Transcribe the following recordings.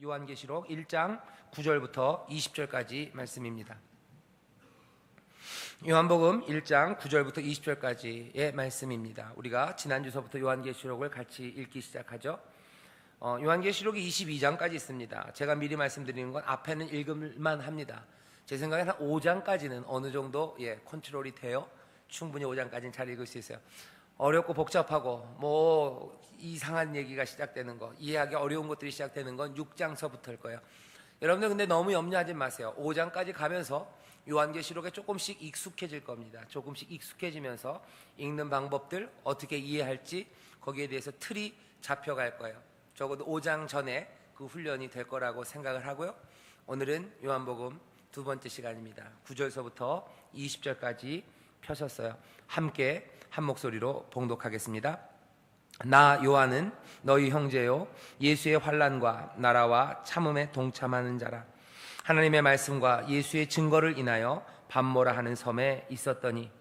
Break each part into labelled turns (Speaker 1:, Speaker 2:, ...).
Speaker 1: 요한계시록 1장 9절부터 20절까지 말씀입니다. 요한복음 1장 9절부터 20절까지의 말씀입니다. 우리가 지난주서부터 요한계시록을 같이 읽기 시작하죠. 요한계시록이 22장까지 있습니다. 제가 미리 말씀드리는 건 앞에는 읽을만 합니다. 제 생각엔 한 5장까지는 어느 정도 컨트롤이 돼요. 충분히 5장까지는 잘 읽을 수 있어요. 어렵고 복잡하고 이상한 얘기가 시작되는 거, 이해하기 어려운 것들이 시작되는 건 6장서부터일 거예요. 여러분들 근데 너무 염려하지 마세요. 5장까지 가면서 요한계시록에 조금씩 익숙해질 겁니다. 조금씩 익숙해지면서 읽는 방법들, 어떻게 이해할지 거기에 대해서 틀이 잡혀갈 거예요. 적어도 5장 전에 그 훈련이 될 거라고 생각을 하고요. 오늘은 요한복음 두 번째 시간입니다. 9절서부터 20절까지 펴셨어요. 함께 한 목소리로 봉독하겠습니다. 나 요한은 너희 형제요 예수의 환난과 나라와 참음에 동참하는 자라. 하나님의 말씀과 예수의 증거를 인하여 밤모라 하는 섬에 있었더니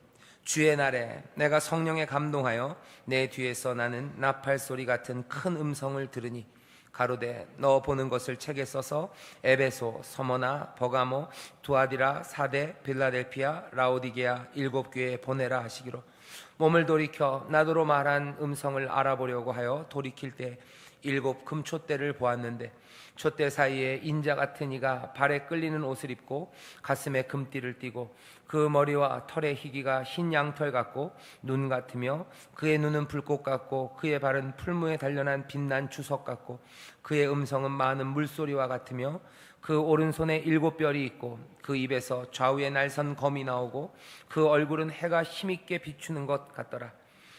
Speaker 1: 주의 날에 내가 성령에 감동하여 내 뒤에서 나는 나팔 소리 같은 큰 음성을 들으니 가로되 너 보는 것을 책에 써서 에베소, 서머나, 버가모, 두아디라, 사데, 빌라델피아, 라오디게아 7교회에 보내라 하시기로 몸을 돌이켜 나더러 말한 음성을 알아보려고 하여 돌이킬 때 7 금촛대를 보았는데 촛대 사이에 인자 같은 이가 발에 끌리는 옷을 입고 가슴에 금띠를 띠고 그 머리와 털의 희기가 흰 양털 같고 눈 같으며 그의 눈은 불꽃 같고 그의 발은 풀무에 단련한 빛난 주석 같고 그의 음성은 많은 물소리와 같으며 그 오른손에 7별이 있고 그 입에서 좌우에 날선 검이 나오고 그 얼굴은 해가 힘있게 비추는 것 같더라.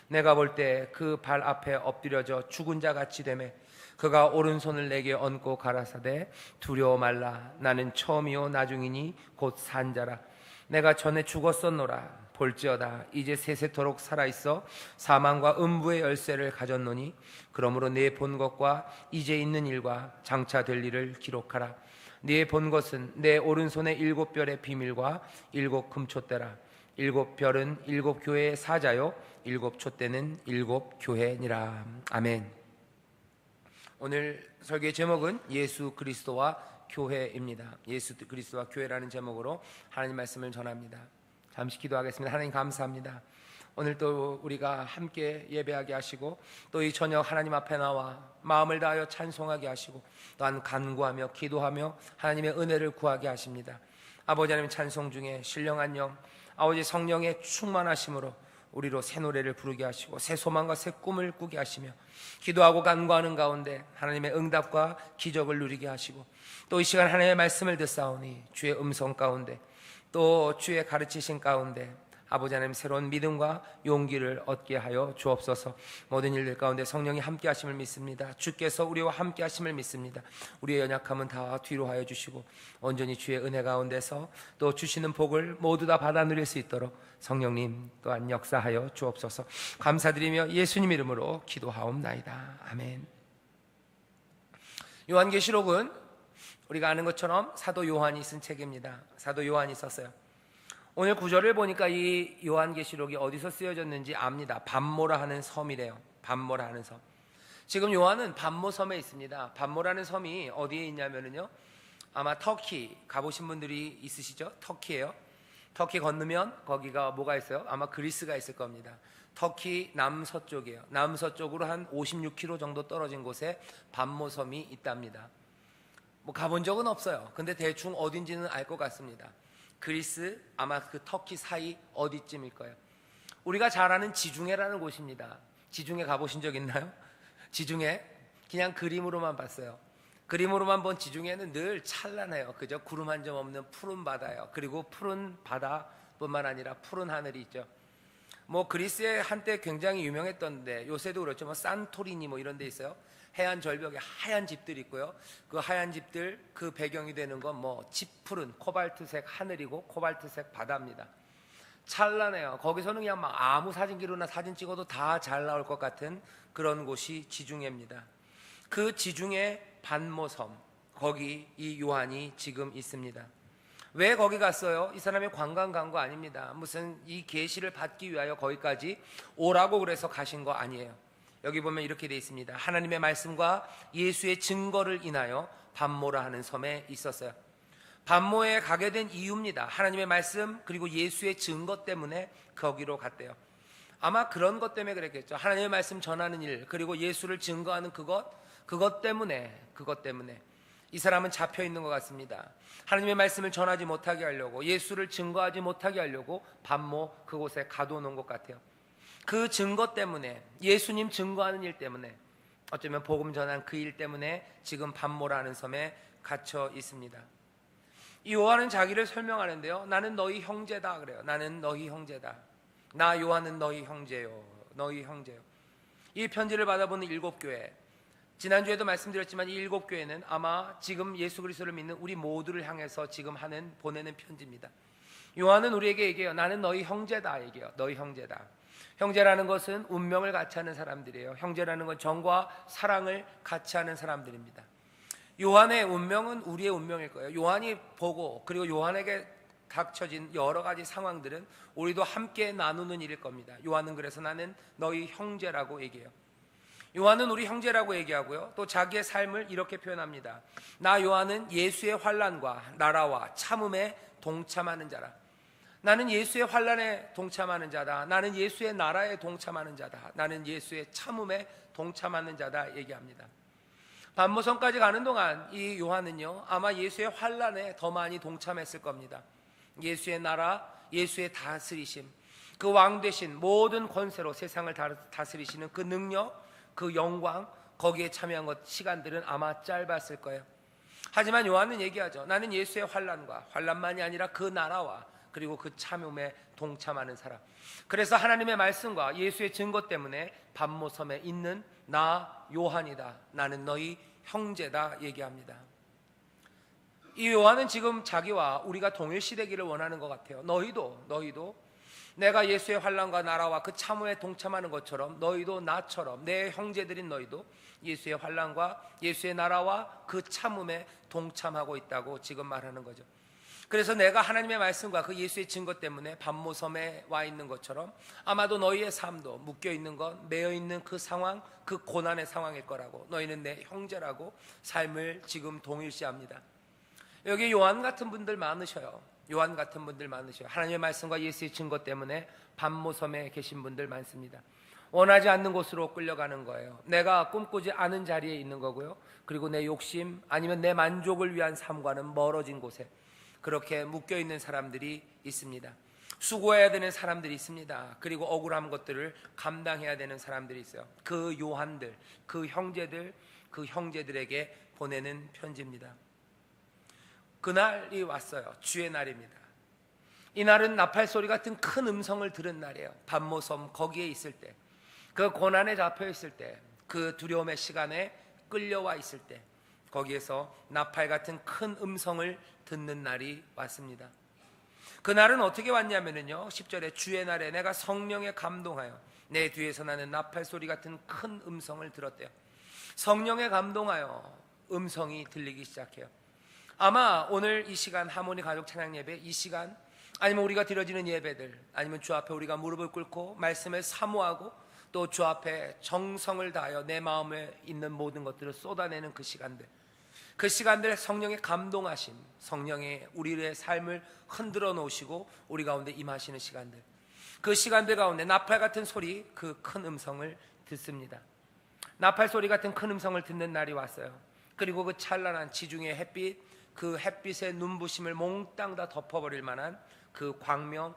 Speaker 1: 내가 볼 때 그 발 앞에 엎드려져 죽은 자 같이 되매 그가 오른손을 내게 얹고 가라사대 두려워 말라. 나는 처음이요 나중이니 곧 산자라. 내가 전에 죽었었노라. 볼지어다 이제 세세토록 살아있어 사망과 음부의 열쇠를 가졌노니 그러므로 네 본 것과 이제 있는 일과 장차 될 일을 기록하라. 네 본 것은 내 오른손의 7별의 비밀과 7 금촛대라. 7별은 7교회의 사자요 7 촛대는 7 교회니라. 아멘. 오늘 설교의 제목은 예수 그리스도와 교회입니다. 예수 그리스도와 교회라는 제목으로 하나님 말씀을 전합니다. 잠시 기도하겠습니다. 하나님 감사합니다. 오늘 또 우리가 함께 예배하게 하시고 또 이 저녁 하나님 앞에 나와 마음을 다하여 찬송하게 하시고 또한 간구하며 기도하며 하나님의 은혜를 구하게 하십니다. 아버지 하나님 찬송 중에 신령한 영 아버지 성령의 충만하심으로 우리로 새 노래를 부르게 하시고 새 소망과 새 꿈을 꾸게 하시며 기도하고 간구하는 가운데 하나님의 응답과 기적을 누리게 하시고 또 이 시간 하나님의 말씀을 듣사오니 주의 음성 가운데 또 주의 가르치신 가운데 아버지 하나님 새로운 믿음과 용기를 얻게 하여 주옵소서. 모든 일들 가운데 성령이 함께 하심을 믿습니다. 주께서 우리와 함께 하심을 믿습니다. 우리의 연약함은 다 뒤로 하여 주시고 온전히 주의 은혜 가운데서 또 주시는 복을 모두 다 받아 누릴 수 있도록 성령님 또한 역사하여 주옵소서. 감사드리며 예수님 이름으로 기도하옵나이다. 아멘. 요한계시록은 우리가 아는 것처럼 사도 요한이 쓴 책입니다. 사도 요한이 썼어요. 오늘 구절을 보니까 이 요한계시록이 어디서 쓰여졌는지 압니다. 밤모라 하는 섬이래요. 밤모라 하는 섬. 지금 요한은 밤모섬에 있습니다. 밤모라는 섬이 어디에 있냐면요, 아마 터키 가보신 분들이 있으시죠? 터키예요. 터키 건너면 거기가 뭐가 있어요? 아마 그리스가 있을 겁니다. 터키 남서쪽이에요. 남서쪽으로 한 56km 정도 떨어진 곳에 밤모섬이 있답니다. 가본 적은 없어요. 근데 대충 어딘지는 알 것 같습니다. 그리스, 아마 그 터키 사이 어디쯤일 거예요. 우리가 잘 아는 지중해라는 곳입니다. 지중해 가보신 적 있나요? 지중해 그냥 그림으로만 봤어요. 그림으로만 본 지중해는 늘 찬란해요. 그죠? 구름 한 점 없는 푸른 바다예요. 그리고 푸른 바다뿐만 아니라 푸른 하늘이 있죠. 그리스에 한때 굉장히 유명했던데 요새도 그렇죠. 산토리니 이런 데 있어요. 해안 절벽에 하얀 집들이 있고요. 그 하얀 집들 그 배경이 되는 건 짙푸른 코발트색 하늘이고 코발트색 바다입니다. 찬란해요. 거기서는 그냥 아무 사진기로나 사진 찍어도 다 잘 나올 것 같은 그런 곳이 지중해입니다. 그 지중해 반모섬, 거기 이 요한이 지금 있습니다. 왜 거기 갔어요? 이 사람이 관광 간 거 아닙니다. 무슨 이 계시를 받기 위하여 거기까지 오라고 그래서 가신 거 아니에요. 여기 보면 이렇게 되어 있습니다. 하나님의 말씀과 예수의 증거를 인하여 반모라 하는 섬에 있었어요. 반모에 가게 된 이유입니다. 하나님의 말씀 그리고 예수의 증거 때문에 거기로 갔대요. 아마 그런 것 때문에 그랬겠죠. 하나님의 말씀 전하는 일 그리고 예수를 증거하는 그것 때문에 이 사람은 잡혀 있는 것 같습니다. 하나님의 말씀을 전하지 못하게 하려고, 예수를 증거하지 못하게 하려고 반모 그곳에 가둬놓은 것 같아요. 그 증거 때문에, 예수님 증거하는 일 때문에, 어쩌면 복음 전한 그 일 때문에 지금 반모라는 섬에 갇혀 있습니다. 이 요한은 자기를 설명하는데요, 나는 너희 형제다 그래요. 나는 너희 형제다. 나 요한은 너희 형제요. 너희 형제요. 이 편지를 받아보는 7교회, 지난주에도 말씀드렸지만 이 7교회는 아마 지금 예수 그리스도를 믿는 우리 모두를 향해서 지금 보내는 편지입니다. 요한은 우리에게 얘기해요. 나는 너희 형제다 얘기해요. 너희 형제다. 형제라는 것은 운명을 같이 하는 사람들이에요. 형제라는 건 정과 사랑을 같이 하는 사람들입니다. 요한의 운명은 우리의 운명일 거예요. 요한이 보고 그리고 요한에게 닥쳐진 여러 가지 상황들은 우리도 함께 나누는 일일 겁니다. 요한은 그래서 나는 너희 형제라고 얘기해요. 요한은 우리 형제라고 얘기하고요, 또 자기의 삶을 이렇게 표현합니다. 나 요한은 예수의 환난과 나라와 참음에 동참하는 자라. 나는 예수의 환난에 동참하는 자다. 나는 예수의 나라에 동참하는 자다. 나는 예수의 참음에 동참하는 자다 얘기합니다. 반모섬까지 가는 동안 이 요한은요, 아마 예수의 환난에 더 많이 동참했을 겁니다. 예수의 나라, 예수의 다스리심, 그 왕 되신 모든 권세로 세상을 다스리시는 그 능력, 그 영광, 거기에 참여한 시간들은 아마 짧았을 거예요. 하지만 요한은 얘기하죠. 나는 예수의 환난만이 아니라 그 나라와 그리고 그 참음에 동참하는 사람. 그래서 하나님의 말씀과 예수의 증거 때문에 반모섬에 있는 나 요한이다. 나는 너희 형제다 얘기합니다. 이 요한은 지금 자기와 우리가 동일시되기를 원하는 것 같아요. 너희도 내가 예수의 환난과 나라와 그 참음에 동참하는 것처럼 너희도 나처럼, 내 형제들인 너희도 예수의 환난과 예수의 나라와 그 참음에 동참하고 있다고 지금 말하는 거죠. 그래서 내가 하나님의 말씀과 그 예수의 증거 때문에 반모섬에 와 있는 것처럼 아마도 너희의 삶도 묶여있는 것, 매여있는 그 상황, 그 고난의 상황일 거라고, 너희는 내 형제라고 삶을 지금 동일시합니다. 여기 요한 같은 분들 많으셔요. 하나님의 말씀과 예수의 증거 때문에 반모섬에 계신 분들 많습니다. 원하지 않는 곳으로 끌려가는 거예요. 내가 꿈꾸지 않은 자리에 있는 거고요, 그리고 내 욕심 아니면 내 만족을 위한 삶과는 멀어진 곳에 그렇게 묶여있는 사람들이 있습니다. 수고해야 되는 사람들이 있습니다. 그리고 억울한 것들을 감당해야 되는 사람들이 있어요. 그 요한들, 그 형제들에게 보내는 편지입니다. 그날이 왔어요. 주의 날입니다. 이 날은 나팔 소리 같은 큰 음성을 들은 날이에요. 반모섬 거기에 있을 때, 그 고난에 잡혀 있을 때, 그 두려움의 시간에 끌려와 있을 때, 거기에서 나팔 같은 큰 음성을 듣는 날이 왔습니다. 그날은 어떻게 왔냐면요, 10절에 주의 날에 내가 성령에 감동하여 내 뒤에서 나는 나팔 소리 같은 큰 음성을 들었대요. 성령에 감동하여 음성이 들리기 시작해요. 아마 오늘 이 시간 하모니 가족 찬양 예배, 이 시간 아니면 우리가 드려지는 예배들, 아니면 주 앞에 우리가 무릎을 꿇고 말씀을 사모하고 또 주 앞에 정성을 다하여 내 마음에 있는 모든 것들을 쏟아내는 그 시간들 성령의 감동하심, 성령의 우리의 삶을 흔들어 놓으시고 우리 가운데 임하시는 시간들, 그 시간들 가운데 나팔 같은 소리, 그 큰 음성을 듣습니다. 나팔 소리 같은 큰 음성을 듣는 날이 왔어요. 그리고 그 찬란한 지중해 햇빛, 그 햇빛의 눈부심을 몽땅 다 덮어버릴 만한 그 광명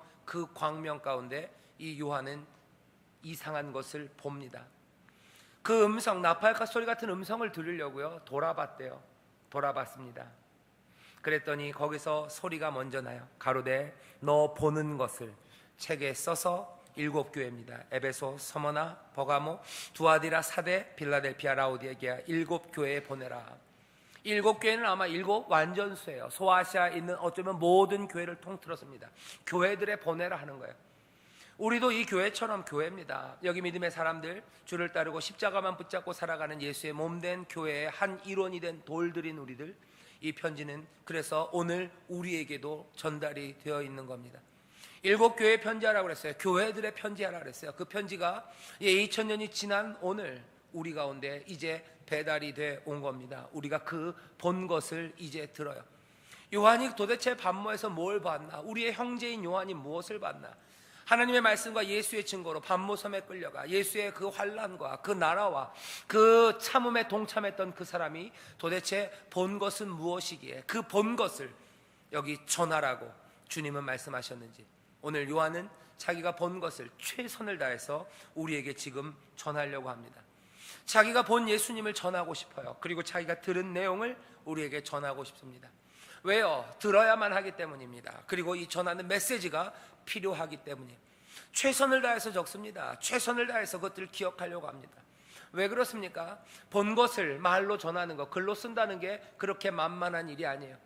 Speaker 1: 가운데 이 요한은 이상한 것을 봅니다. 그 음성, 나팔 소리 같은 음성을 들으려고요, 돌아봤습니다. 그랬더니 거기서 소리가 먼저 나요. 가로되 너 보는 것을 책에 써서 7교회입니다. 에베소, 서머나, 버가모, 두아디라, 사데, 빌라델피아, 라오디게아 7교회에 보내라. 7교회는 아마 7 완전수예요. 소아시아에 있는 어쩌면 모든 교회를 통틀었습니다. 교회들에 보내라 하는 거예요. 우리도 이 교회처럼 교회입니다. 여기 믿음의 사람들, 주를 따르고 십자가만 붙잡고 살아가는 예수의 몸된 교회의 한 일원이 된 돌들인 우리들, 이 편지는 그래서 오늘 우리에게도 전달이 되어 있는 겁니다. 7 교회에 편지하라고 그랬어요. 교회들의 편지하라고 그랬어요. 그 편지가 2000년이 지난 오늘 우리 가운데 이제 배달이 돼 온 겁니다. 우리가 그 본 것을 이제 들어요. 요한이 도대체 반모에서 뭘 봤나? 우리의 형제인 요한이 무엇을 봤나? 하나님의 말씀과 예수의 증거로 반모섬에 끌려가 예수의 그 환난과 그 나라와 그 참음에 동참했던 그 사람이 도대체 본 것은 무엇이기에 그 본 것을 여기 전하라고 주님은 말씀하셨는지, 오늘 요한은 자기가 본 것을 최선을 다해서 우리에게 지금 전하려고 합니다. 자기가 본 예수님을 전하고 싶어요. 그리고 자기가 들은 내용을 우리에게 전하고 싶습니다. 왜요? 들어야만 하기 때문입니다. 그리고 이 전하는 메시지가 필요하기 때문이에요. 최선을 다해서 적습니다. 최선을 다해서 그것들을 기억하려고 합니다. 왜 그렇습니까? 본 것을 말로 전하는 것, 글로 쓴다는 게 그렇게 만만한 일이 아니에요.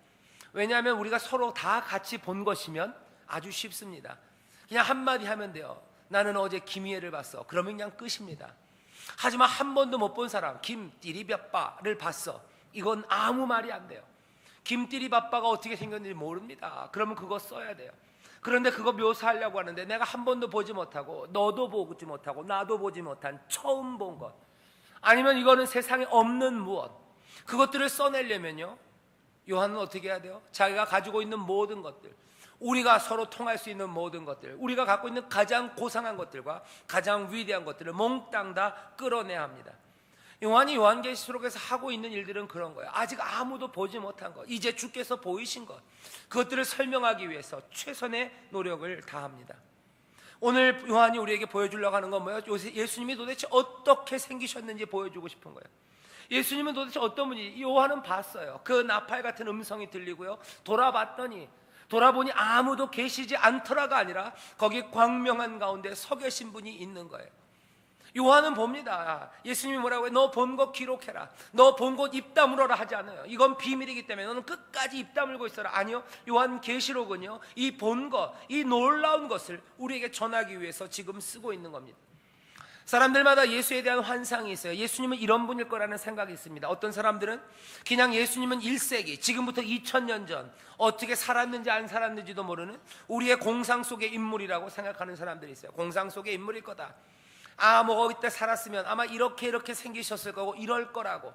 Speaker 1: 왜냐하면 우리가 서로 다 같이 본 것이면 아주 쉽습니다. 그냥 한마디 하면 돼요. 나는 어제 김희애를 봤어. 그러면 그냥 끝입니다. 하지만 한 번도 못 본 사람, 김띠리밥바를 봤어. 이건 아무 말이 안 돼요. 김띠리밥바가 어떻게 생겼는지 모릅니다. 그러면 그거 써야 돼요. 그런데 그거 묘사하려고 하는데 내가 한 번도 보지 못하고 너도 보지 못하고 나도 보지 못한 처음 본 것, 아니면 이거는 세상에 없는 무엇, 그것들을 써내려면요, 요한은 어떻게 해야 돼요? 자기가 가지고 있는 모든 것들, 우리가 서로 통할 수 있는 모든 것들, 우리가 갖고 있는 가장 고상한 것들과 가장 위대한 것들을 몽땅 다 끌어내야 합니다. 요한이 요한계시록에서 하고 있는 일들은 그런 거예요. 아직 아무도 보지 못한 것, 이제 주께서 보이신 것, 그것들을 설명하기 위해서 최선의 노력을 다합니다. 오늘 요한이 우리에게 보여주려고 하는 건 뭐예요? 예수님이 도대체 어떻게 생기셨는지 보여주고 싶은 거예요. 예수님은 도대체 어떤 분이, 요한은 봤어요. 그 나팔 같은 음성이 들리고요, 돌아보니 아무도 계시지 않더라가 아니라 거기 광명한 가운데 서 계신 분이 있는 거예요. 요한은 봅니다. 예수님이 뭐라고 해요? 너 본 것 기록해라. 너 본 것 입 다물어라 하지 않아요. 이건 비밀이기 때문에 너는 끝까지 입 다물고 있어라. 아니요, 요한계시록은요, 이 본 것, 이 놀라운 것을 우리에게 전하기 위해서 지금 쓰고 있는 겁니다. 사람들마다 예수에 대한 환상이 있어요. 예수님은 이런 분일 거라는 생각이 있습니다. 어떤 사람들은 그냥 예수님은 1세기, 지금부터 2000년 전 어떻게 살았는지 안 살았는지도 모르는 우리의 공상 속의 인물이라고 생각하는 사람들이 있어요. 공상 속의 인물일 거다. 뭐 그때 살았으면 아마 이렇게 생기셨을 거고 이럴 거라고,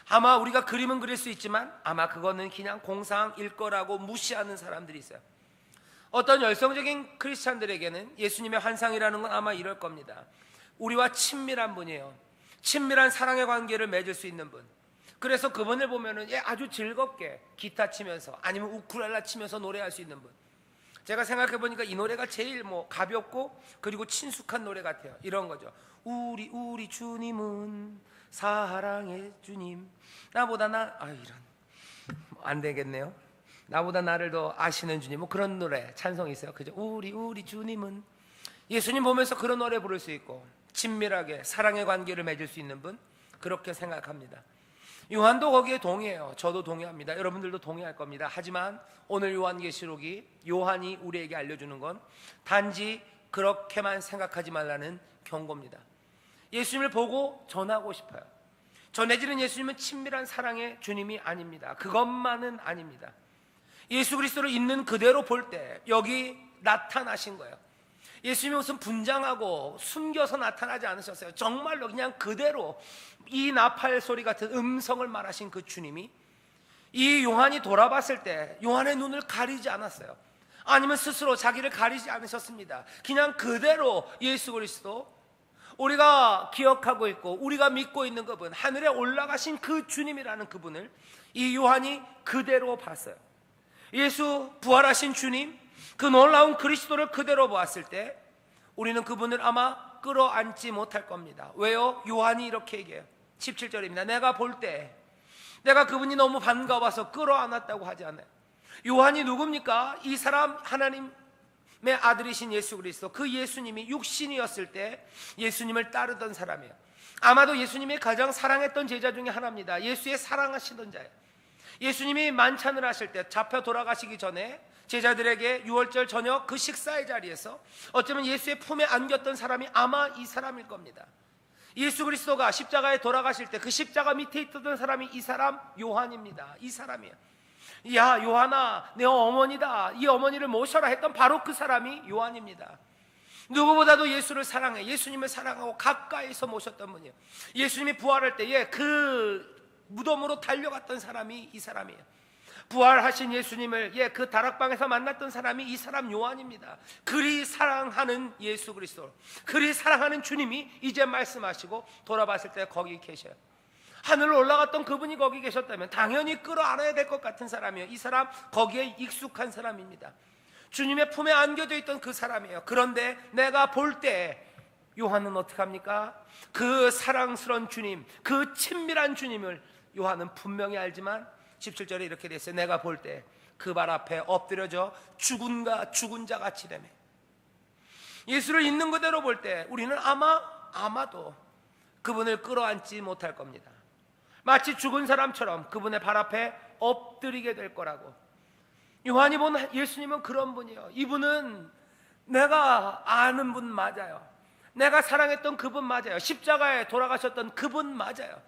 Speaker 1: 아마 우리가 그림은 그릴 수 있지만 아마 그거는 그냥 공상일 거라고 무시하는 사람들이 있어요. 어떤 열성적인 크리스찬들에게는 예수님의 환상이라는 건 아마 이럴 겁니다. 우리와 친밀한 분이에요. 친밀한 사랑의 관계를 맺을 수 있는 분. 그래서 그분을 보면은 아주 즐겁게 기타 치면서 아니면 우쿨렐라 치면서 노래할 수 있는 분. 제가 생각해 보니까 이 노래가 제일 가볍고 그리고 친숙한 노래 같아요. 이런 거죠. 우리 주님은 사랑의 주님, 나보다 이런 안 되겠네요. 나보다 나를 더 아시는 주님, 그런 노래 찬송이 있어요. 그죠? 우리 주님은, 예수님 보면서 그런 노래 부를 수 있고 친밀하게 사랑의 관계를 맺을 수 있는 분, 그렇게 생각합니다. 요한도 거기에 동의해요. 저도 동의합니다. 여러분들도 동의할 겁니다. 하지만 오늘 요한계시록이, 요한이 우리에게 알려주는 건 단지 그렇게만 생각하지 말라는 경고입니다. 예수님을 보고 전하고 싶어요. 전해지는 예수님은 친밀한 사랑의 주님이 아닙니다. 그것만은 아닙니다. 예수 그리스도를 있는 그대로 볼 때 여기 나타나신 거예요. 예수님이 무슨 분장하고 숨겨서 나타나지 않으셨어요. 정말로 그냥 그대로 이 나팔 소리 같은 음성을 말하신 그 주님이, 이 요한이 돌아봤을 때 요한의 눈을 가리지 않았어요. 아니면 스스로 자기를 가리지 않으셨습니다. 그냥 그대로 예수 그리스도, 우리가 기억하고 있고 우리가 믿고 있는 그분, 하늘에 올라가신 그 주님이라는 그분을 이 요한이 그대로 봤어요. 예수 부활하신 주님, 그 놀라운 그리스도를 그대로 보았을 때 우리는 그분을 아마 끌어안지 못할 겁니다. 왜요? 요한이 이렇게 얘기해요. 17절입니다. 내가 볼 때 내가 그분이 너무 반가워서 끌어안았다고 하지 않아요. 요한이 누굽니까? 이 사람 하나님의 아들이신 예수 그리스도, 그 예수님이 육신이었을 때 예수님을 따르던 사람이에요. 아마도 예수님이 가장 사랑했던 제자 중에 하나입니다. 예수의 사랑하시던 자예요. 예수님이 만찬을 하실 때 잡혀 돌아가시기 전에 제자들에게 6월절 저녁 그 식사의 자리에서 어쩌면 예수의 품에 안겼던 사람이 아마 이 사람일 겁니다. 예수 그리스도가 십자가에 돌아가실 때 그 십자가 밑에 있던 사람이 이 사람 요한입니다. 이 사람이에요. 야 요한아 내 어머니다, 이 어머니를 모셔라 했던 바로 그 사람이 요한입니다. 누구보다도 예수를 사랑해 예수님을 사랑하고 가까이서 모셨던 분이에요. 예수님이 부활할 때에 그 무덤으로 달려갔던 사람이 이 사람이에요. 부활하신 예수님을 그 다락방에서 만났던 사람이 이 사람 요한입니다. 그리 사랑하는 예수 그리스도, 그리 사랑하는 주님이 이제 말씀하시고 돌아봤을 때 거기 계셔요. 하늘로 올라갔던 그분이 거기 계셨다면 당연히 끌어안아야 될 것 같은 사람이에요. 이 사람 거기에 익숙한 사람입니다. 주님의 품에 안겨져 있던 그 사람이에요. 그런데 내가 볼 때 요한은 어떻게 합니까? 그 사랑스러운 주님, 그 친밀한 주님을 요한은 분명히 알지만 17절에 이렇게 돼 있어요. 내가 볼 때 그 발 앞에 엎드려져 죽은 자 같이 되매. 예수를 있는 그대로 볼 때 우리는 아마도 그분을 끌어안지 못할 겁니다. 마치 죽은 사람처럼 그분의 발 앞에 엎드리게 될 거라고. 요한이 본 예수님은 그런 분이에요. 이분은 내가 아는 분 맞아요. 내가 사랑했던 그분 맞아요. 십자가에 돌아가셨던 그분 맞아요.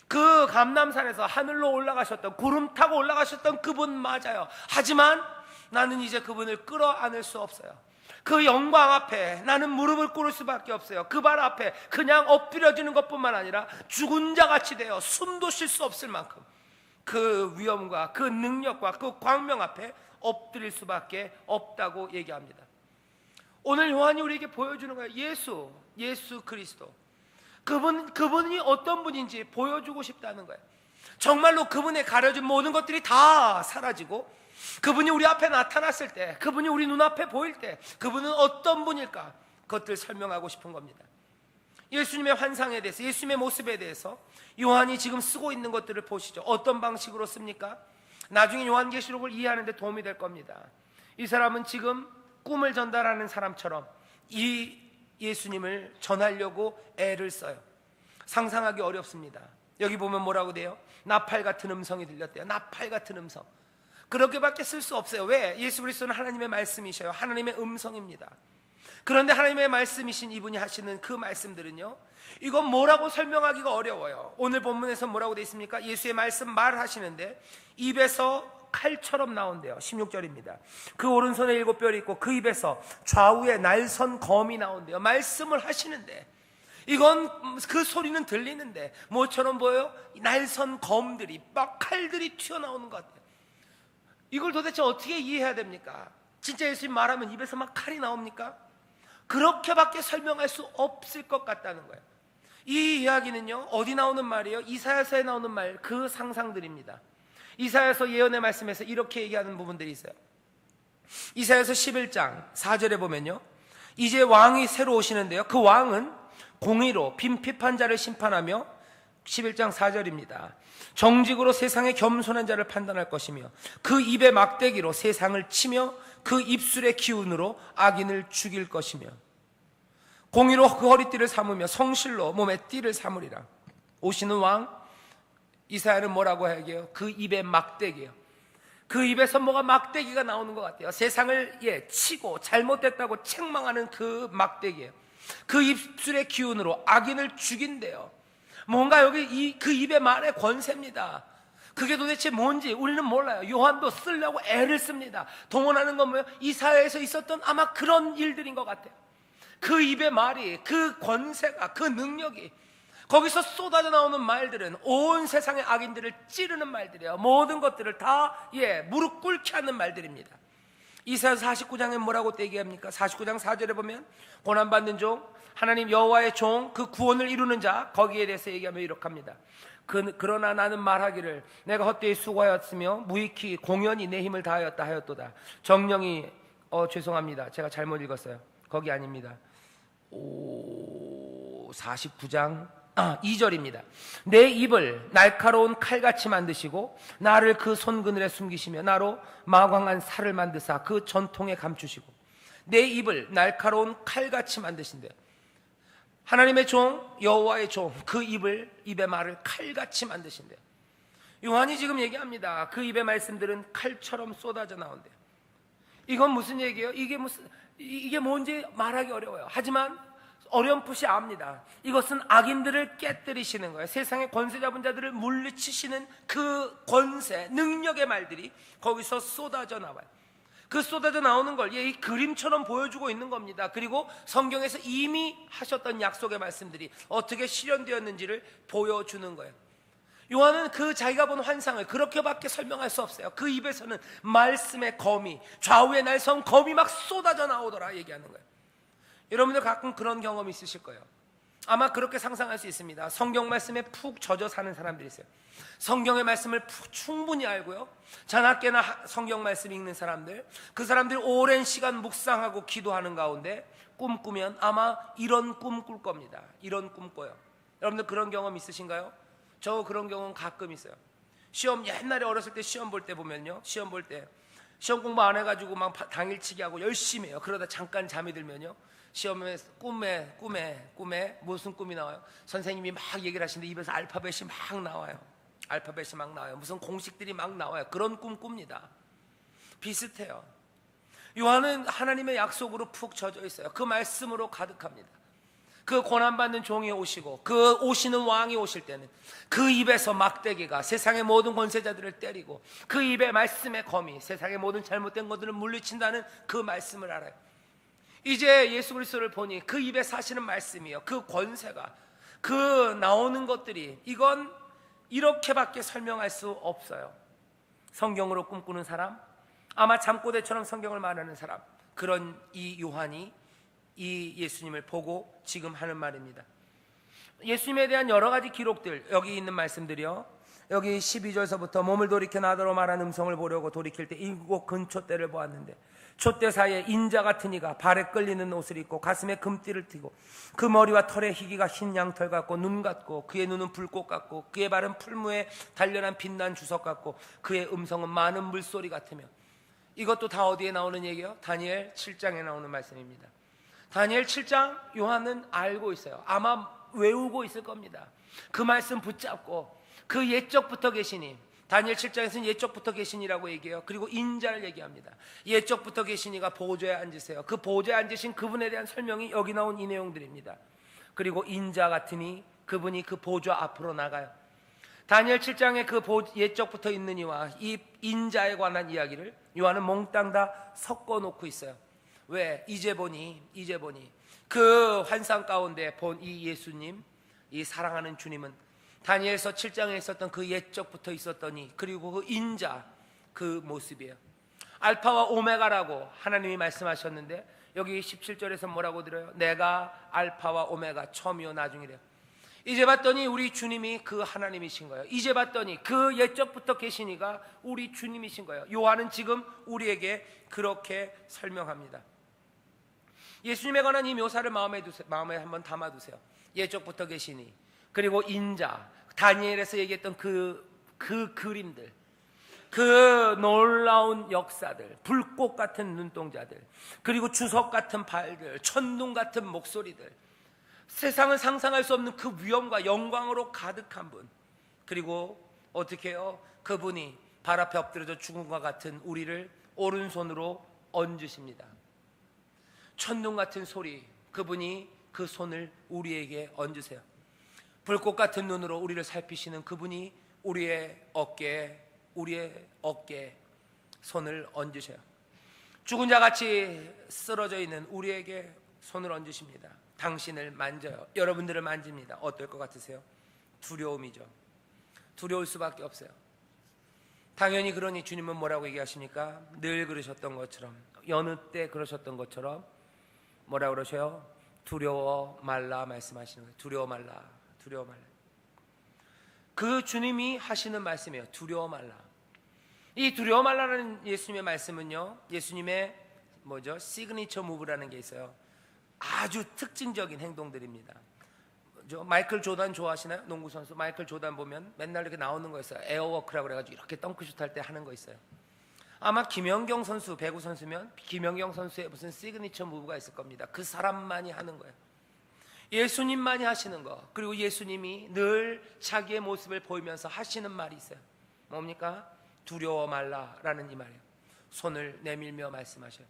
Speaker 1: 그 감람산에서 하늘로 올라가셨던, 구름 타고 올라가셨던 그분 맞아요. 하지만 나는 이제 그분을 끌어안을 수 없어요. 그 영광 앞에 나는 무릎을 꿇을 수밖에 없어요. 그 발 앞에 그냥 엎드려지는 것뿐만 아니라 죽은 자같이 되어 숨도 쉴 수 없을 만큼 그 위엄과 그 능력과 그 광명 앞에 엎드릴 수밖에 없다고 얘기합니다. 오늘 요한이 우리에게 보여주는 거예요. 예수 그리스도, 그분이 어떤 분인지 보여주고 싶다는 거예요. 정말로 그분의 가려진 모든 것들이 다 사라지고 그분이 우리 앞에 나타났을 때, 그분이 우리 눈앞에 보일 때 그분은 어떤 분일까, 그것들 설명하고 싶은 겁니다. 예수님의 환상에 대해서, 예수님의 모습에 대해서 요한이 지금 쓰고 있는 것들을 보시죠. 어떤 방식으로 씁니까? 나중에 요한계시록을 이해하는 데 도움이 될 겁니다. 이 사람은 지금 꿈을 전달하는 사람처럼 이 예수님을 전하려고 애를 써요. 상상하기 어렵습니다. 여기 보면 뭐라고 돼요? 나팔 같은 음성이 들렸대요. 나팔 같은 음성. 그렇게밖에 쓸 수 없어요. 왜? 예수 그리스도는 하나님의 말씀이셔요. 하나님의 음성입니다. 그런데 하나님의 말씀이신 이분이 하시는 그 말씀들은요, 이건 뭐라고 설명하기가 어려워요. 오늘 본문에서 뭐라고 되어 있습니까? 예수의 말씀 말하시는데 입에서 칼처럼 나온대요. 16절입니다. 그 오른손에 7뼈리 있고 그 입에서 좌우에 날선 검이 나온대요. 말씀을 하시는데 이건 그 소리는 들리는데 뭐처럼 보여요? 날선 검들이 막 칼들이 튀어나오는 것 같아요. 이걸 도대체 어떻게 이해해야 됩니까? 진짜 예수님 말하면 입에서 막 칼이 나옵니까? 그렇게밖에 설명할 수 없을 것 같다는 거예요. 이 이야기는요, 어디 나오는 말이에요? 이사야서에 나오는 말, 그 상상들입니다. 이사야서 예언의 말씀에서 이렇게 얘기하는 부분들이 있어요. 이사야서 11장 4절에 보면요, 이제 왕이 새로 오시는데요, 그 왕은 공의로 빈핍한 자를 심판하며, 11장 4절입니다. 정직으로 세상의 겸손한 자를 판단할 것이며 그 입의 막대기로 세상을 치며 그 입술의 기운으로 악인을 죽일 것이며 공의로 그 허리띠를 삼으며 성실로 몸에 띠를 삼으리라. 오시는 왕 이사야는 뭐라고 얘기해요? 그 입의 막대기예요. 그 입에서 뭐가 막대기가 나오는 것 같아요. 세상을 치고 잘못됐다고 책망하는 그 막대기예요. 그 입술의 기운으로 악인을 죽인대요. 뭔가 여기 그 입의 말의 권세입니다. 그게 도대체 뭔지 우리는 몰라요. 요한도 쓰려고 애를 씁니다. 동원하는 건 뭐예요? 이사야에서 있었던 아마 그런 일들인 것 같아요. 그 입의 말이, 그 권세가, 그 능력이, 거기서 쏟아져 나오는 말들은 온 세상의 악인들을 찌르는 말들이에요. 모든 것들을 다 무릎 꿇게 하는 말들입니다. 이사야서 49장에 뭐라고 얘기합니까? 49장 4절에 보면 고난받는 종, 하나님 여호와의 종, 그 구원을 이루는 자, 거기에 대해서 얘기하면 이렇게 합니다. 그러나 나는 말하기를 내가 헛되이 수고하였으며 무익히 공연히 내 힘을 다하였다 하였도다. 정령이 죄송합니다. 제가 잘못 읽었어요. 거기 아닙니다. 49장 2절입니다. 내 입을 날카로운 칼같이 만드시고 나를 그 손그늘에 숨기시며 나로 마광한 살을 만드사 그 전통에 감추시고. 내 입을 날카로운 칼같이 만드신대요. 하나님의 종, 여호와의 종, 그 입의 말을 칼같이 만드신대요. 요한이 지금 얘기합니다. 그 입의 말씀들은 칼처럼 쏟아져 나온대요. 이건 무슨 얘기예요? 이게 뭔지 말하기 어려워요. 하지만 어렴풋이 압니다. 이것은 악인들을 깨뜨리시는 거예요. 세상의 권세 잡은 자들을 물리치시는 그 권세, 능력의 말들이 거기서 쏟아져 나와요. 그 쏟아져 나오는 걸 이 그림처럼 보여주고 있는 겁니다. 그리고 성경에서 이미 하셨던 약속의 말씀들이 어떻게 실현되었는지를 보여주는 거예요. 요한은 그 자기가 본 환상을 그렇게밖에 설명할 수 없어요. 그 입에서는 말씀의 거미, 좌우에 날선 거미 막 쏟아져 나오더라 얘기하는 거예요. 여러분들 가끔 그런 경험이 있으실 거예요. 아마 그렇게 상상할 수 있습니다. 성경 말씀에 푹 젖어 사는 사람들이 있어요. 성경의 말씀을 충분히 알고요, 자나깨나 성경 말씀 읽는 사람들, 그 사람들이 오랜 시간 묵상하고 기도하는 가운데 꿈꾸면 아마 이런 꿈 꿀 겁니다. 이런 꿈 꿔요. 여러분들 그런 경험 있으신가요? 저 그런 경험 가끔 있어요. 시험, 옛날에 어렸을 때 시험 볼 때 보면요, 시험 볼 때 시험 공부 안 해가지고 막 당일치기 하고 열심히 해요. 그러다 잠깐 잠이 들면요, 시험에 꿈에 무슨 꿈이 나와요? 선생님이 막 얘기를 하시는데 입에서 알파벳이 막 나와요. 알파벳이 막 나와요. 무슨 공식들이 막 나와요. 그런 꿈 꿉니다. 비슷해요. 요한은 하나님의 약속으로 푹 젖어 있어요. 그 말씀으로 가득합니다. 그 고난받는 종이 오시고 그 오시는 왕이 오실 때는 그 입에서 막대기가 세상의 모든 권세자들을 때리고 그 입에 말씀의 검이 세상의 모든 잘못된 것들을 물리친다는 그 말씀을 알아요. 이제 예수 그리스도를 보니 그 입에 사시는 말씀이요, 그 권세가, 그 나오는 것들이, 이건 이렇게밖에 설명할 수 없어요. 성경으로 꿈꾸는 사람, 아마 잠꼬대처럼 성경을 말하는 사람, 그런 이 요한이 이 예수님을 보고 지금 하는 말입니다. 예수님에 대한 여러 가지 기록들, 여기 있는 말씀들이요, 여기 12절서부터 몸을 돌이켜 나더러 말한 음성을 보려고 돌이킬 때 이곳 근초 때를 보았는데 촛대 사이에 인자 같은 이가 발에 끌리는 옷을 입고 가슴에 금띠를 띠고 그 머리와 털의 희기가 흰 양털 같고 눈 같고 그의 눈은 불꽃 같고 그의 발은 풀무에 단련한 빛난 주석 같고 그의 음성은 많은 물소리 같으며. 이것도 다 어디에 나오는 얘기예요? 다니엘 7장에 나오는 말씀입니다. 다니엘 7장 요한은 알고 있어요. 아마 외우고 있을 겁니다. 그 말씀 붙잡고 그 옛적부터 계시니, 다니엘 7장에서는 옛적부터 계시니라고 얘기해요. 그리고 인자를 얘기합니다. 옛적부터 계시니가 보좌에 앉으세요. 그 보좌에 앉으신 그분에 대한 설명이 여기 나온 이 내용들입니다. 그리고 인자 같으니 그분이 그 보좌 앞으로 나가요. 다니엘 7장에 그 옛적부터 있는 이와 이 인자에 관한 이야기를 요한은 몽땅 다 섞어놓고 있어요. 왜? 이제 보니 그 환상 가운데 본 이 예수님, 이 사랑하는 주님은 다니엘서 7장에 있었던 그 옛적부터 있었더니, 그리고 그 인자, 그 모습이에요. 알파와 오메가라고 하나님이 말씀하셨는데 여기 17절에서 뭐라고 들어요? 내가 알파와 오메가, 처음이요 나중이래요. 이제 봤더니 우리 주님이 그 하나님이신 거예요. 이제 봤더니 그 옛적부터 계신 이가 우리 주님이신 거예요. 요한은 지금 우리에게 그렇게 설명합니다. 예수님에 관한 이 묘사를 마음에 한번 담아두세요. 옛적부터 계시니, 그리고 인자, 다니엘에서 얘기했던 그 그림들, 그 놀라운 역사들, 불꽃 같은 눈동자들, 그리고 주석 같은 발들, 천둥 같은 목소리들, 세상은 상상할 수 없는 그 위엄과 영광으로 가득한 분, 그리고 어떻게 해요? 그분이 발 앞에 엎드려져 죽음과 같은 우리를 오른손으로 얹으십니다. 천둥 같은 소리, 그분이 그 손을 우리에게 얹으세요. 불꽃 같은 눈으로 우리를 살피시는 그분이 우리의 어깨에 손을 얹으셔요. 죽은 자같이 쓰러져 있는 우리에게 손을 얹으십니다. 당신을 만져요. 여러분들을 만집니다. 어떨 것 같으세요? 두려움이죠. 두려울 수밖에 없어요. 당연히 그러니 주님은 뭐라고 얘기하십니까? 늘 그러셨던 것처럼, 여느 때 그러셨던 것처럼 뭐라고 그러셔요? 두려워 말라 말씀하시는 거예요. 두려워 말라. 그 주님이 하시는 말씀이에요. 두려워 말라. 이 두려워 말라는 예수님의 말씀은요, 예수님의 시그니처 무브라는 게 있어요. 아주 특징적인 행동들입니다. 마이클 조단 좋아하시나요? 농구 선수 마이클 조단 보면 맨날 이렇게 나오는 거 있어요. 에어워크라고 그래가지고 이렇게 덩크슛 할 때 하는 거 있어요. 아마 김연경 선수, 배구 선수면 김연경 선수의 무슨 시그니처 무브가 있을 겁니다. 그 사람만이 하는 거예요. 예수님만이 하시는 거. 그리고 예수님이 늘 자기의 모습을 보이면서 하시는 말이 있어요. 뭡니까? 두려워 말라라는 이 말이에요. 손을 내밀며 말씀하셔요.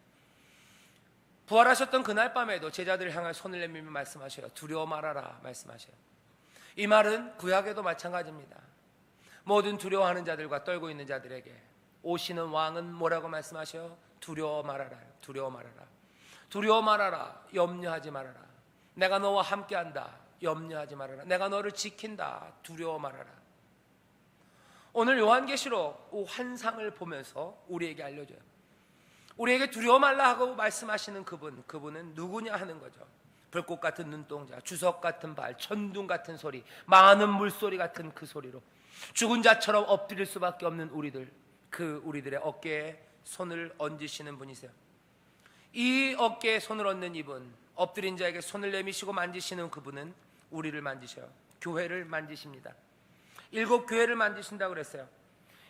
Speaker 1: 부활하셨던 그날 밤에도 제자들을 향해 손을 내밀며 말씀하셔요. 두려워 말아라 말씀하셔요. 이 말은 구약에도 마찬가지입니다. 모든 두려워하는 자들과 떨고 있는 자들에게 오시는 왕은 뭐라고 말씀하셔요? 두려워 말아라. 두려워 말아라. 두려워 말아라. 염려하지 말아라. 내가 너와 함께한다. 염려하지 말아라. 내가 너를 지킨다. 두려워 말아라. 오늘 요한계시록 환상을 보면서 우리에게 알려줘요. 우리에게 두려워 말라 하고 말씀하시는 그분은 누구냐 하는 거죠. 불꽃 같은 눈동자, 주석 같은 발, 천둥 같은 소리, 많은 물소리 같은 그 소리로 죽은 자처럼 엎드릴 수밖에 없는 우리들의 어깨에 손을 얹으시는 분이세요. 이 어깨에 손을 얹는 이분, 엎드린 자에게 손을 내미시고 만지시는 그분은 우리를 만지셔요. 교회를 만지십니다. 7 교회를 만지신다고 그랬어요.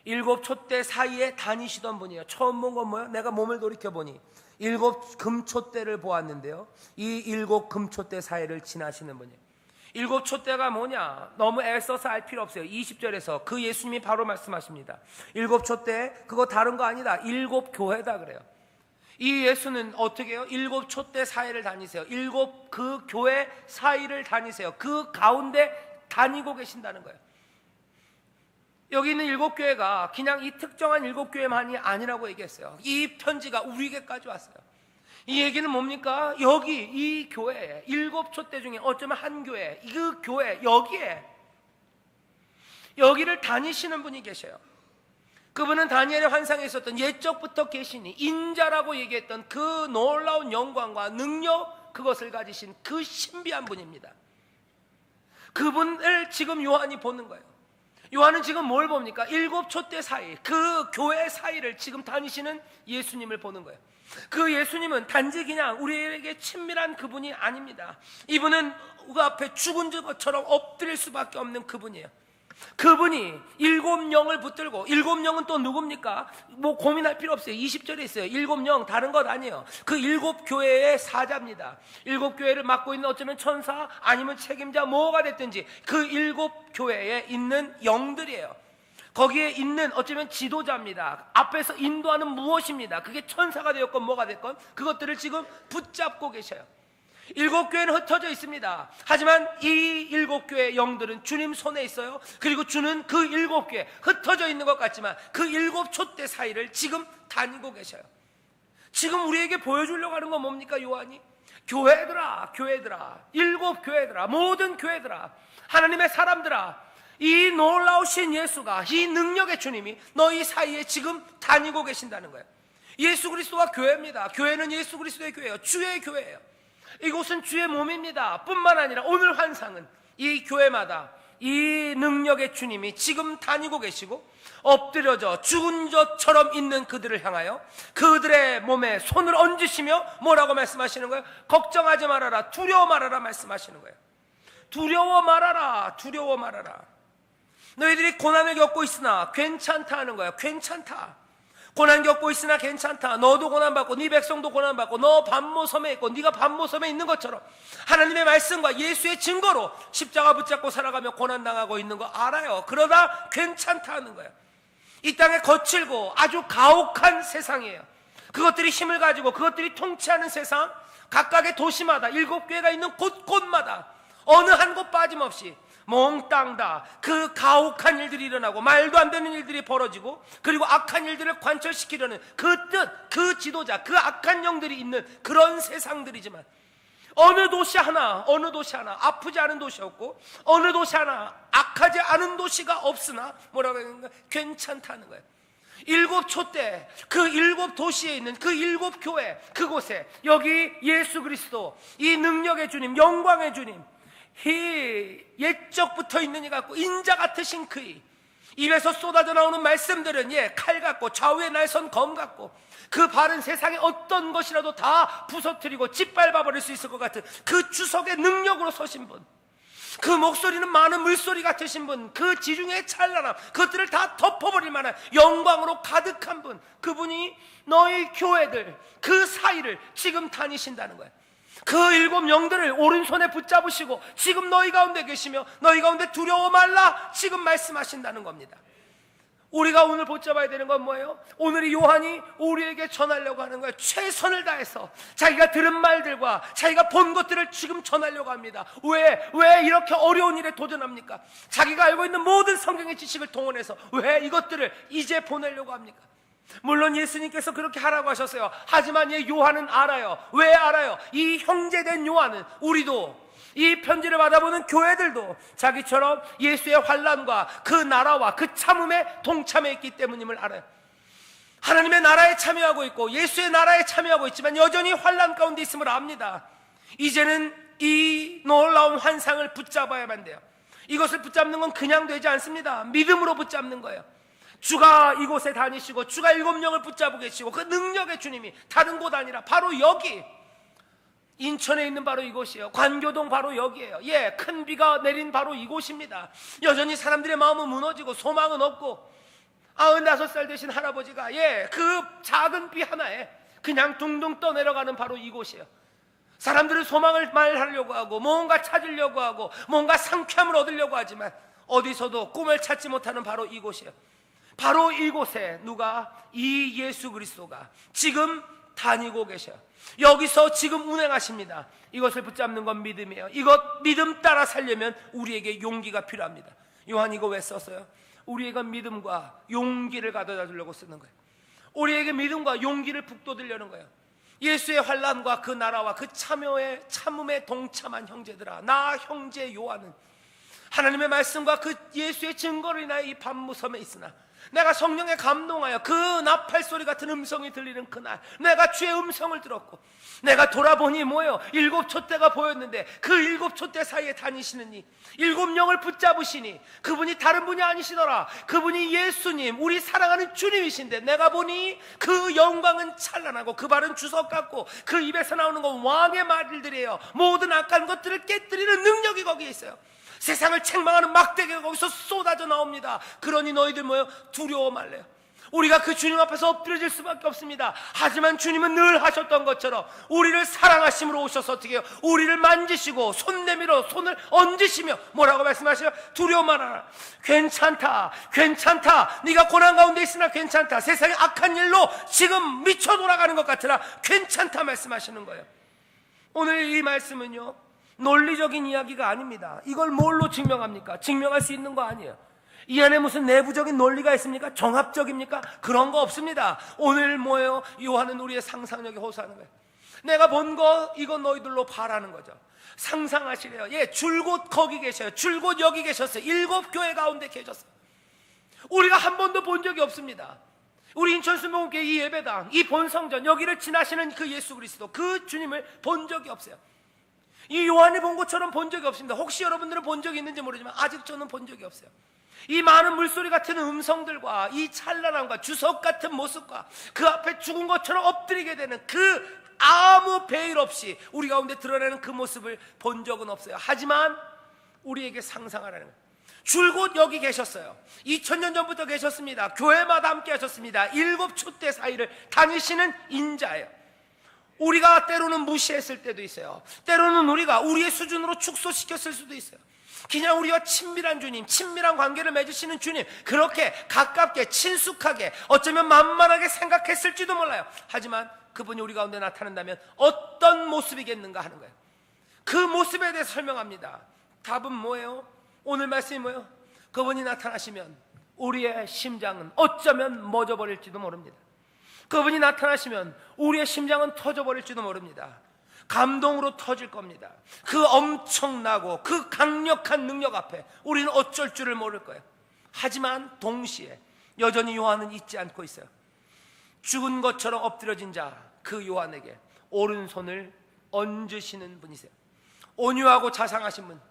Speaker 1: 7 촛대 사이에 다니시던 분이에요. 처음 본 건 뭐예요? 내가 몸을 돌이켜보니 7 금촛대를 보았는데요, 이 7 금촛대 사이를 지나시는 분이에요. 7 촛대가 뭐냐? 너무 애써서 알 필요 없어요. 20절에서 그 예수님이 바로 말씀하십니다. 7 촛대 그거 다른 거 아니다. 7 교회다 그래요. 이 예수는 어떻게 해요? 7 촛대 사이를 다니세요. 7 그 교회 사이를 다니세요. 그 가운데 다니고 계신다는 거예요. 여기 있는 7 교회가 그냥 이 특정한 7 교회만이 아니라고 얘기했어요. 이 편지가 우리에게까지 왔어요. 이 얘기는 뭡니까? 여기 이 교회에 7 촛대 중에 어쩌면 한 교회, 그 교회 여기를 다니시는 분이 계셔요. 그분은 다니엘의 환상에 있었던 옛적부터 계시니 인자라고 얘기했던 그 놀라운 영광과 능력, 그것을 가지신 그 신비한 분입니다. 그분을 지금 요한이 보는 거예요. 요한은 지금 뭘 봅니까? 7 촛대 사이, 그 교회 사이를 지금 다니시는 예수님을 보는 거예요. 그 예수님은 단지 그냥 우리에게 친밀한 그분이 아닙니다. 이분은 그 앞에 죽은 것처럼 엎드릴 수밖에 없는 그분이에요. 그분이 7 영을 붙들고, 7 영은 또 누굽니까? 뭐 고민할 필요 없어요. 20절에 있어요. 7 영 다른 것 아니에요. 그 7 교회의 사자입니다. 7 교회를 맡고 있는 어쩌면 천사 아니면 책임자 뭐가 됐든지 그 7 교회에 있는 영들이에요. 거기에 있는 어쩌면 지도자입니다. 앞에서 인도하는 무엇입니다. 그게 천사가 되었건 뭐가 됐건 그것들을 지금 붙잡고 계셔요. 7 교회는 흩어져 있습니다. 하지만 이 7 교회의 영들은 주님 손에 있어요. 그리고 주는 그 7 교회 흩어져 있는 것 같지만 그 7 촛대 사이를 지금 다니고 계셔요. 지금 우리에게 보여주려고 하는 건 뭡니까? 요한이 교회들아, 교회들아, 7 교회들아, 모든 교회들아, 하나님의 사람들아, 이 놀라우신 예수가, 이 능력의 주님이 너희 사이에 지금 다니고 계신다는 거예요. 예수 그리스도가 교회입니다. 교회는 예수 그리스도의 교회예요. 주의 교회예요. 이곳은 주의 몸입니다. 뿐만 아니라 오늘 환상은 이 교회마다 이 능력의 주님이 지금 다니고 계시고 엎드려져 죽은 자처럼 있는 그들을 향하여 그들의 몸에 손을 얹으시며 뭐라고 말씀하시는 거예요? 걱정하지 말아라, 두려워 말아라 말씀하시는 거예요. 두려워 말아라, 두려워 말아라. 너희들이 고난을 겪고 있으나 괜찮다 하는 거예요. 괜찮다. 고난 겪고 있으나 괜찮다. 너도 고난받고 네 백성도 고난받고 너 반모섬에 있고 네가 반모섬에 있는 것처럼 하나님의 말씀과 예수의 증거로 십자가 붙잡고 살아가며 고난당하고 있는 거 알아요. 그러다 괜찮다 하는 거예요. 이 땅에 거칠고 아주 가혹한 세상이에요. 그것들이 힘을 가지고 그것들이 통치하는 세상, 각각의 도시마다 7 교회가 있는 곳곳마다 어느 한 곳 빠짐없이 몽땅 다 그 가혹한 일들이 일어나고 말도 안 되는 일들이 벌어지고 그리고 악한 일들을 관철시키려는 그 뜻, 그 지도자, 그 악한 영들이 있는 그런 세상들이지만 어느 도시 하나 아프지 않은 도시 없고 어느 도시 하나 악하지 않은 도시가 없으나 뭐라고 하는가? 괜찮다는 거예요. 7 촛대, 그 7 도시에 있는 그 7 교회, 그곳에 여기 예수 그리스도, 이 능력의 주님, 영광의 주님, 이 옛적부터 있는 이 같고 인자 같으신 그이 입에서 쏟아져 나오는 말씀들은 칼 같고 좌우에 날선 검 같고 그 발은 세상에 어떤 것이라도 다 부서뜨리고 짓밟아 버릴 수 있을 것 같은 그 주석의 능력으로 서신 분, 그 목소리는 많은 물소리 같으신 분, 그 지중해의 찬란함, 그것들을 다 덮어버릴 만한 영광으로 가득한 분, 그분이 너희 교회들 그 사이를 지금 다니신다는 거예요. 그 7 영들을 오른손에 붙잡으시고 지금 너희 가운데 계시며 너희 가운데 두려워 말라 지금 말씀하신다는 겁니다. 우리가 오늘 붙잡아야 되는 건 뭐예요? 오늘 이 요한이 우리에게 전하려고 하는 거예요. 최선을 다해서 자기가 들은 말들과 자기가 본 것들을 지금 전하려고 합니다. 왜 이렇게 어려운 일에 도전합니까? 자기가 알고 있는 모든 성경의 지식을 동원해서 왜 이것들을 이제 보내려고 합니까? 물론 예수님께서 그렇게 하라고 하셨어요. 하지만 이 요한은 알아요. 왜 알아요? 이 형제된 요한은, 우리도, 이 편지를 받아보는 교회들도 자기처럼 예수의 환난과 그 나라와 그 참음에 동참해 있기 때문임을 알아요. 하나님의 나라에 참여하고 있고 예수의 나라에 참여하고 있지만 여전히 환난 가운데 있음을 압니다. 이제는 이 놀라운 환상을 붙잡아야만 돼요. 이것을 붙잡는 건 그냥 되지 않습니다. 믿음으로 붙잡는 거예요. 주가 이곳에 다니시고 주가 7명을 붙잡고 계시고 그 능력의 주님이 다른 곳 아니라 바로 여기 인천에 있는 바로 이곳이에요. 관교동 바로 여기에요. 큰 비가 내린 바로 이곳입니다. 여전히 사람들의 마음은 무너지고 소망은 없고 95살 되신 할아버지가 그 작은 비 하나에 그냥 둥둥 떠내려가는 바로 이곳이에요. 사람들은 소망을 말하려고 하고 뭔가 찾으려고 하고 뭔가 상쾌함을 얻으려고 하지만 어디서도 꿈을 찾지 못하는 바로 이곳이에요. 바로 이곳에 누가? 이 예수 그리스도가 지금 다니고 계셔요. 여기서 지금 운행하십니다. 이것을 붙잡는 건 믿음이에요. 이것 믿음 따라 살려면 우리에게 용기가 필요합니다. 요한 이거 왜 썼어요? 우리에게 믿음과 용기를 가져다 주려고 쓰는 거예요. 우리에게 믿음과 용기를 북돋으려는 거예요. 예수의 환난과 그 나라와 그 참음에 동참한 형제들아, 나 형제 요한은 하나님의 말씀과 그 예수의 증거로 인하여 이 밤무섬에 있으나 내가 성령에 감동하여 그 나팔소리 같은 음성이 들리는 그날 내가 주의 음성을 들었고 내가 돌아보니 뭐예요? 7 촛대가 보였는데 그 7 촛대 사이에 다니시는 이 7명을 붙잡으시니 그분이 다른 분이 아니시더라. 그분이 예수님, 우리 사랑하는 주님이신데 내가 보니 그 영광은 찬란하고 그 발은 주석 같고 그 입에서 나오는 건 왕의 말들이에요. 모든 악한 것들을 깨뜨리는 능력이 거기에 있어요. 세상을 책망하는 막대기가 거기서 쏟아져 나옵니다. 그러니 너희들 뭐예요? 두려워 말래요. 우리가 그 주님 앞에서 엎드려질 수밖에 없습니다. 하지만 주님은 늘 하셨던 것처럼 우리를 사랑하심으로 오셔서 어떻게 해요? 우리를 만지시고 손 내밀어 손을 얹으시며 뭐라고 말씀하셔요? 두려워 말아라. 괜찮다, 괜찮다. 네가 고난 가운데 있으나 괜찮다. 세상의 악한 일로 지금 미쳐 돌아가는 것 같으나 괜찮다 말씀하시는 거예요. 오늘 이 말씀은요, 논리적인 이야기가 아닙니다. 이걸 뭘로 증명합니까? 증명할 수 있는 거 아니에요. 이 안에 무슨 내부적인 논리가 있습니까? 정합적입니까? 그런 거 없습니다. 오늘 뭐예요? 요한은 우리의 상상력에 호소하는 거예요. 내가 본 거 이건 너희들로 바라는 거죠. 상상하시래요. 줄곧 거기 계셔요. 줄곧 여기 계셨어요. 7 교회 가운데 계셨어요. 우리가 한 번도 본 적이 없습니다. 우리 인천순복음교회 이 예배당, 이 본성전, 여기를 지나시는 그 예수 그리스도, 그 주님을 본 적이 없어요. 이 요한이 본 것처럼 본 적이 없습니다. 혹시 여러분들은 본 적이 있는지 모르지만 아직 저는 본 적이 없어요. 이 많은 물소리 같은 음성들과 이 찬란함과 주석 같은 모습과 그 앞에 죽은 것처럼 엎드리게 되는 그 아무 배일 없이 우리 가운데 드러내는 그 모습을 본 적은 없어요. 하지만 우리에게 상상하라는 거예요. 줄곧 여기 계셨어요. 2000년 전부터 계셨습니다. 교회마다 함께 하셨습니다. 7 촛대 사이를 다니시는 인자예요. 우리가 때로는 무시했을 때도 있어요. 때로는 우리가 우리의 수준으로 축소시켰을 수도 있어요. 그냥 우리와 친밀한 주님, 친밀한 관계를 맺으시는 주님, 그렇게 가깝게 친숙하게 어쩌면 만만하게 생각했을지도 몰라요. 하지만 그분이 우리 가운데 나타난다면 어떤 모습이겠는가 하는 거예요. 그 모습에 대해서 설명합니다. 답은 뭐예요? 오늘 말씀이 뭐예요? 그분이 나타나시면 우리의 심장은 어쩌면 멎어버릴지도 모릅니다. 그분이 나타나시면 우리의 심장은 터져버릴지도 모릅니다. 감동으로 터질 겁니다. 그 엄청나고 그 강력한 능력 앞에 우리는 어쩔 줄을 모를 거예요. 하지만 동시에 여전히 요한은 잊지 않고 있어요. 죽은 것처럼 엎드려진 자, 그 요한에게 오른손을 얹으시는 분이세요. 온유하고 자상하신 분,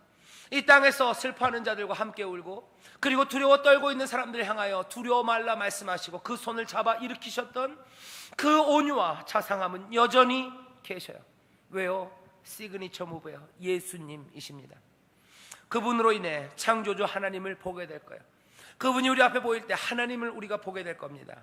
Speaker 1: 이 땅에서 슬퍼하는 자들과 함께 울고 그리고 두려워 떨고 있는 사람들을 향하여 두려워 말라 말씀하시고 그 손을 잡아 일으키셨던 그 온유와 자상함은 여전히 계셔요. 왜요? 시그니처 무브예요. 예수님이십니다. 그분으로 인해 창조주 하나님을 보게 될 거예요. 그분이 우리 앞에 보일 때 하나님을 우리가 보게 될 겁니다.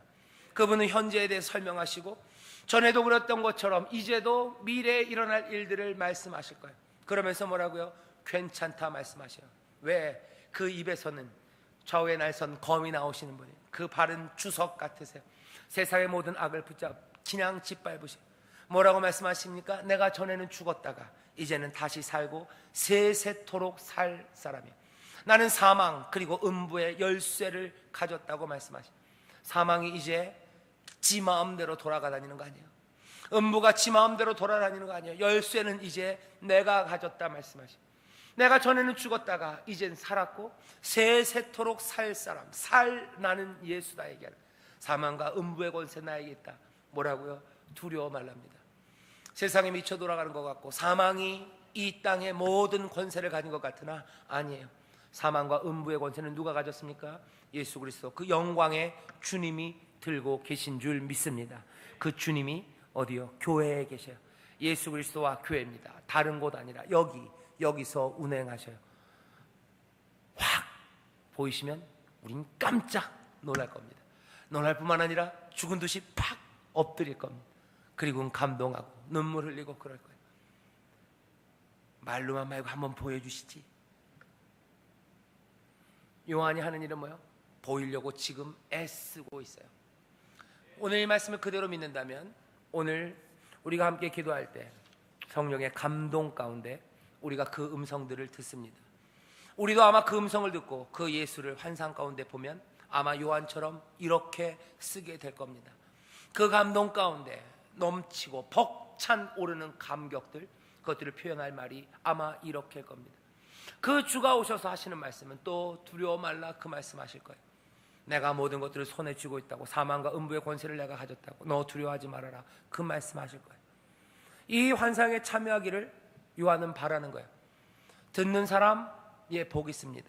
Speaker 1: 그분은 현재에 대해 설명하시고 전에도 그랬던 것처럼 이제도 미래에 일어날 일들을 말씀하실 거예요. 그러면서 뭐라고요? 괜찮다 말씀하셔요. 왜? 그 입에서는 좌우에 날선 검이 나오시는 분이, 그 발은 주석 같으세요. 세상의 모든 악을 붙잡 그냥 짓밟으시고 뭐라고 말씀하십니까? 내가 전에는 죽었다가 이제는 다시 살고 세세토록 살 사람이야. 나는 사망 그리고 음부의 열쇠를 가졌다고 말씀하십니다. 사망이 이제 지 마음대로 돌아다니는 거 아니에요. 음부가 지 마음대로 돌아다니는 거 아니에요. 열쇠는 이제 내가 가졌다 말씀하십니다. 내가 전에는 죽었다가 이젠 살았고 세세토록 살 사람, 살 나는 예수다 얘기하는, 사망과 음부의 권세 나에게 있다. 뭐라고요? 두려워 말랍니다. 세상에 미쳐 돌아가는 것 같고 사망이 이 땅의 모든 권세를 가진 것 같으나 아니에요. 사망과 음부의 권세는 누가 가졌습니까? 예수 그리스도, 그 영광의 주님이 들고 계신 줄 믿습니다. 그 주님이 어디요? 교회에 계셔요. 예수 그리스도와 교회입니다. 다른 곳 아니라 여기서 운행하셔요. 확 보이시면 우린 깜짝 놀랄 겁니다. 놀랄 뿐만 아니라 죽은 듯이 팍 엎드릴 겁니다. 그리고는 감동하고 눈물 흘리고 그럴 거예요. 말로만 말고 한번 보여주시지. 요한이 하는 일은 뭐예요? 보이려고 지금 애쓰고 있어요. 오늘 이 말씀을 그대로 믿는다면 오늘 우리가 함께 기도할 때 성령의 감동 가운데 우리가 그 음성들을 듣습니다. 우리도 아마 그 음성을 듣고 그 예수를 환상 가운데 보면 아마 요한처럼 이렇게 쓰게 될 겁니다. 그 감동 가운데 넘치고 벅찬 오르는 감격들, 그것들을 표현할 말이 아마 이렇게 할 겁니다. 그 주가 오셔서 하시는 말씀은 또 두려워 말라 그 말씀하실 거예요. 내가 모든 것들을 손에 쥐고 있다고, 사망과 음부의 권세를 내가 가졌다고, 너 두려워하지 말아라 그 말씀하실 거예요. 이 환상에 참여하기를 요한은 바라는 거예요. 듣는 사람, 예, 복 있습니다.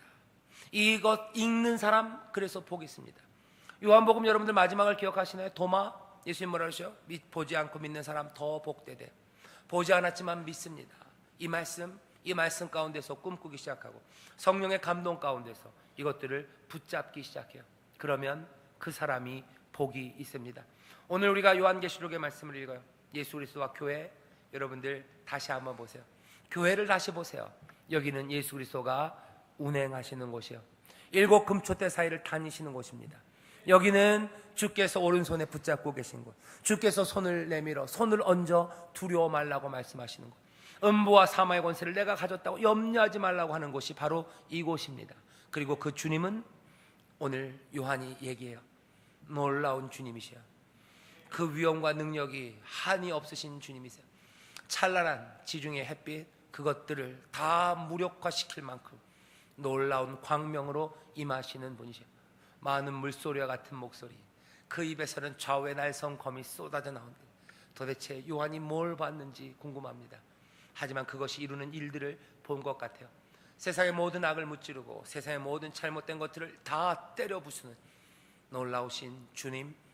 Speaker 1: 이것 읽는 사람, 그래서 복 있습니다. 요한복음 여러분들 마지막을 기억하시나요? 도마, 예수님 뭐라 그러셔? 보지 않고 믿는 사람 더 복되대. 보지 않았지만 믿습니다. 이 말씀 가운데서 꿈꾸기 시작하고 성령의 감동 가운데서 이것들을 붙잡기 시작해요. 그러면 그 사람이 복이 있습니다. 오늘 우리가 요한계시록의 말씀을 읽어요. 예수 그리스도와 교회, 여러분들 다시 한번 보세요. 교회를 다시 보세요. 여기는 예수 그리스도가 운행하시는 곳이요, 7 금초대 사이를 다니시는 곳입니다. 여기는 주께서 오른손에 붙잡고 계신 곳, 주께서 손을 내밀어 손을 얹어 두려워 말라고 말씀하시는 곳, 음부와 사망의 권세를 내가 가졌다고 염려하지 말라고 하는 곳이 바로 이곳입니다. 그리고 그 주님은 오늘 요한이 얘기해요. 놀라운 주님이시여. 그 위엄과 능력이 한이 없으신 주님이세요. 찬란한 지중해 햇빛, 그것들을 다 무력화시킬 만큼 놀라운 광명으로 임하시는 분이시여. 많은 물소리와 같은 목소리, 그 입에서는 좌우의 날선 검이 쏟아져 나온다. 도대체 요한이 뭘 봤는지 궁금합니다. 하지만 그것이 이루는 일들을 본 것 같아요. 세상의 모든 악을 무찌르고 세상의 모든 잘못된 것들을 다 때려 부수는 놀라우신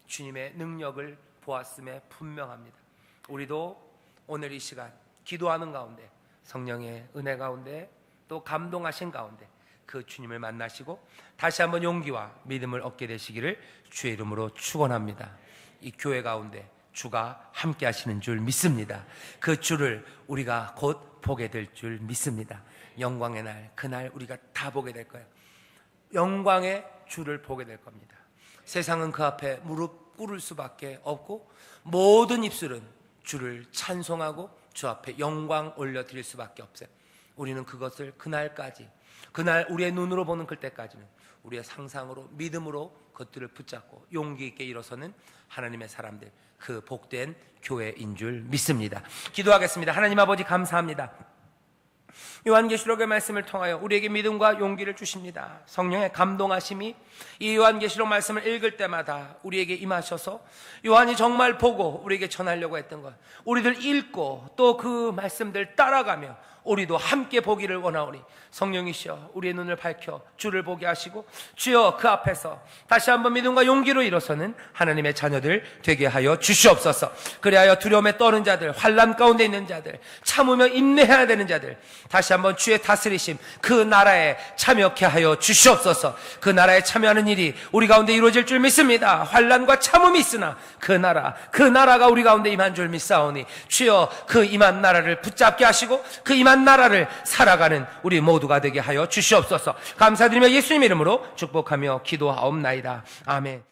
Speaker 1: 주님의 능력을 보았음에 분명합니다. 우리도 오늘 이 시간 기도하는 가운데, 성령의 은혜 가운데, 또 감동하신 가운데 그 주님을 만나시고 다시 한번 용기와 믿음을 얻게 되시기를 주의 이름으로 축원합니다. 이 교회 가운데 주가 함께 하시는 줄 믿습니다. 그 주를 우리가 곧 보게 될 줄 믿습니다. 영광의 날, 그날 우리가 다 보게 될 거예요. 영광의 주를 보게 될 겁니다. 세상은 그 앞에 무릎 꿇을 수밖에 없고 모든 입술은 주를 찬송하고 주 앞에 영광 올려드릴 수밖에 없어요. 우리는 그것을 그날까지, 그날 우리의 눈으로 보는 그때까지는 우리의 상상으로, 믿음으로 그것들을 붙잡고 용기 있게 일어서는 하나님의 사람들, 그 복된 교회인 줄 믿습니다. 기도하겠습니다. 하나님 아버지 감사합니다. 요한계시록의 말씀을 통하여 우리에게 믿음과 용기를 주십니다. 성령의 감동하심이 이 요한계시록 말씀을 읽을 때마다 우리에게 임하셔서 요한이 정말 보고 우리에게 전하려고 했던 것, 우리들 읽고 또 그 말씀들 따라가며 우리도 함께 보기를 원하오니 성령이시여 우리의 눈을 밝혀 주를 보게 하시고 주여 그 앞에서 다시 한번 믿음과 용기로 일어서는 하나님의 자녀들 되게 하여 주시옵소서. 그리하여 두려움에 떠는 자들, 환난 가운데 있는 자들, 참으며 인내해야 되는 자들, 다시 한번 주의 다스리심, 그 나라에 참여케 하여 주시옵소서. 그 나라에 참여하는 일이 우리 가운데 이루어질 줄 믿습니다. 환난과 참음이 있으나 그 나라가 우리 가운데 임한 줄 믿사오니 주여 그 임한 나라를 붙잡게 하시고 그 임한 나라를 살아가는 우리 모두가 되게 하여 주시옵소서. 감사드리며 예수님 이름으로 축복하며 기도하옵나이다. 아멘.